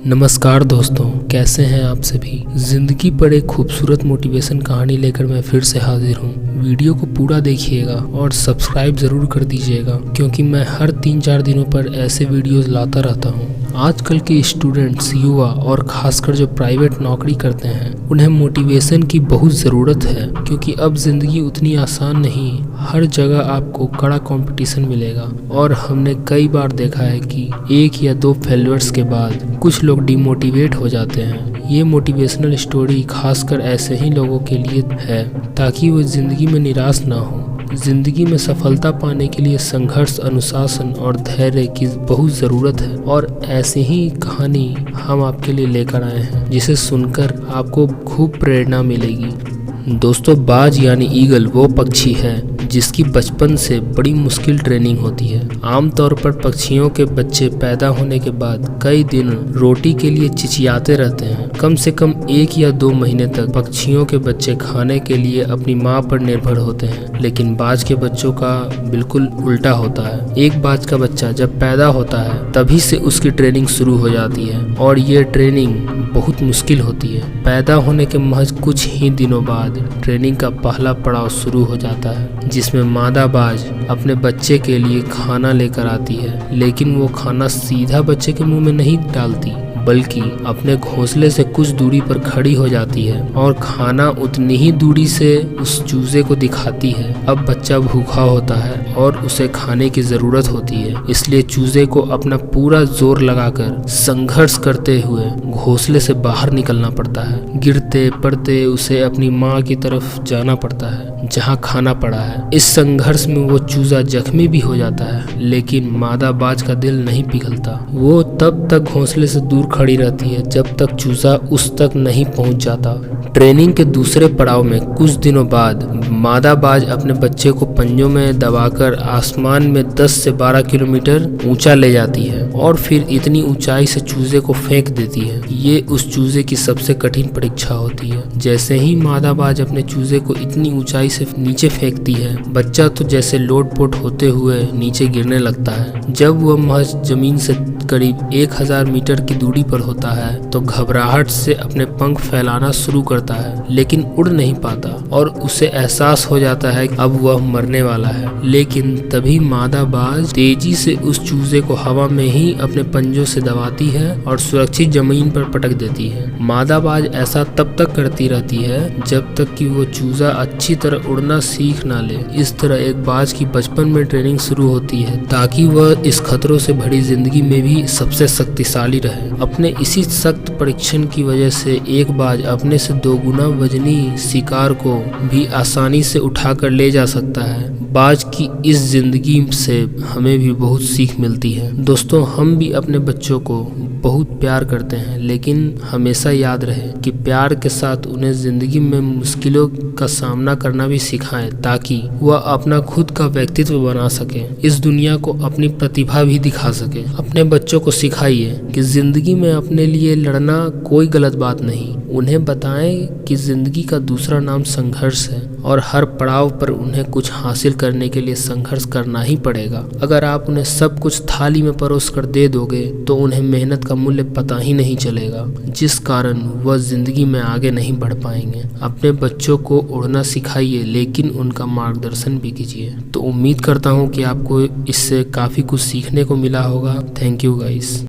नमस्कार दोस्तों, कैसे हैं आप सभी। जिंदगी पर एक खूबसूरत मोटिवेशन कहानी लेकर मैं फिर से हाजिर हूँ। वीडियो को पूरा देखिएगा और सब्सक्राइब ज़रूर कर दीजिएगा, क्योंकि मैं हर 3-4 दिनों पर ऐसे वीडियोस लाता रहता हूँ। आजकल के स्टूडेंट्स, युवा और खासकर जो प्राइवेट नौकरी करते हैं, उन्हें मोटिवेशन की बहुत ज़रूरत है, क्योंकि अब ज़िंदगी उतनी आसान नहीं। हर जगह आपको कड़ा कंपटीशन मिलेगा और हमने कई बार देखा है कि 1 या 2 फेलियर्स के बाद कुछ लोग डिमोटिवेट हो जाते हैं। ये मोटिवेशनल स्टोरी खासकर ऐसे ही लोगों के लिए है, ताकि वो ज़िंदगी में निराश ना हो। जिंदगी में सफलता पाने के लिए संघर्ष, अनुशासन और धैर्य की बहुत ज़रूरत है, और ऐसी ही कहानी हम आपके लिए लेकर आए हैं, जिसे सुनकर आपको खूब प्रेरणा मिलेगी। दोस्तों, बाज यानी ईगल वो पक्षी है जिसकी बचपन से बड़ी मुश्किल ट्रेनिंग होती है। आमतौर पर पक्षियों के बच्चे पैदा होने के बाद कई दिन रोटी के लिए चिचियाते रहते हैं। कम से कम 1 या 2 महीने तक पक्षियों के बच्चे खाने के लिए अपनी माँ पर निर्भर होते हैं, लेकिन बाज के बच्चों का बिल्कुल उल्टा होता है। एक बाज का बच्चा जब पैदा होता है तभी से उसकी ट्रेनिंग शुरू हो जाती है, और ये ट्रेनिंग बहुत मुश्किल होती है। पैदा होने के महज कुछ ही दिनों बाद ट्रेनिंग का पहला पड़ाव शुरू हो जाता है, जिसमें मादा बाज अपने बच्चे के लिए खाना लेकर आती है। लेकिन वो खाना सीधा बच्चे के मुंह में नहीं डालती, बल्कि अपने घोंसले से कुछ दूरी पर खड़ी हो जाती है और खाना उतनी ही दूरी से उस चूजे को दिखाती है। अब बच्चा भूखा होता है और उसे खाने की जरूरत होती है, इसलिए चूजे को अपना पूरा जोर लगाकर संघर्ष करते हुए घोंसले से बाहर निकलना पड़ता है। गिरते पड़ते उसे अपनी माँ की तरफ जाना पड़ता है, जहाँ खाना पड़ा है। इस संघर्ष में वो चूजा जख्मी भी हो जाता है, लेकिन मादा बाज का दिल नहीं पिघलता। वो तब तक घोंसले से दूर खड़ी रहती है जब तक चूजा उस तक नहीं पहुंच जाता। ट्रेनिंग के दूसरे पड़ाव में कुछ दिनों बाद मादा बाज अपने बच्चे को पंजों में दबाकर आसमान में 10 से 12 किलोमीटर ऊंचा ले जाती है, और फिर इतनी ऊंचाई से चूजे को फेंक देती है। ये उस चूजे की सबसे कठिन परीक्षा होती है। जैसे ही मादा बाज अपने चूजे को इतनी ऊंचाई से नीचे फेंकती है, बच्चा तो जैसे लोटपोट होते हुए नीचे गिरने लगता है। जब वह महज जमीन से करीब 1000 मीटर की दूरी पर होता है तो घबराहट से अपने पंख फैलाना शुरू करता है, लेकिन उड़ नहीं पाता, और उसे एहसास हो जाता है कि अब वह मरने वाला है। लेकिन तभी मादा बाज तेजी से उस चूजे को हवा में ही अपने पंजों से दबाती है और सुरक्षित जमीन पर पटक देती है। मादा बाज ऐसा तब तक करती रहती है जब तक कि वो चूजा अच्छी तरह उड़ना सीख ना ले। इस तरह एक बाज की बचपन में ट्रेनिंग शुरू होती है, ताकि वह इस खतरों से भरी जिंदगी में भी सबसे शक्तिशाली रहे। अपने इसी सख्त परीक्षण की वजह से एक बाज अपने से 2 गुना वजनी शिकार को भी आसानी से उठाकर ले जा सकता है। बाज की इस जिंदगी से हमें भी बहुत सीख मिलती है। दोस्तों, हम भी अपने बच्चों को बहुत प्यार करते हैं, लेकिन हमेशा याद रहे कि प्यार के साथ उन्हें जिंदगी में मुश्किलों का सामना करना भी सिखाएं, ताकि वह अपना खुद का व्यक्तित्व बना सके, इस दुनिया को अपनी प्रतिभा भी दिखा सके। अपने बच्चों को सिखाइए कि जिंदगी में अपने लिए लड़ना कोई गलत बात नहीं। उन्हें बताएं कि जिंदगी का दूसरा नाम संघर्ष है, और हर पड़ाव पर उन्हें कुछ हासिल करने के लिए संघर्ष करना ही पड़ेगा। अगर आप उन्हें सब कुछ थाली में परोस कर दे दोगे तो उन्हें मेहनत का मूल्य पता ही नहीं चलेगा, जिस कारण वह जिंदगी में आगे नहीं बढ़ पाएंगे। अपने बच्चों को उड़ना सिखाइए, लेकिन उनका मार्गदर्शन भी कीजिए। तो उम्मीद करता हूँ कि आपको इससे काफ़ी कुछ सीखने को मिला होगा। Thank you guys.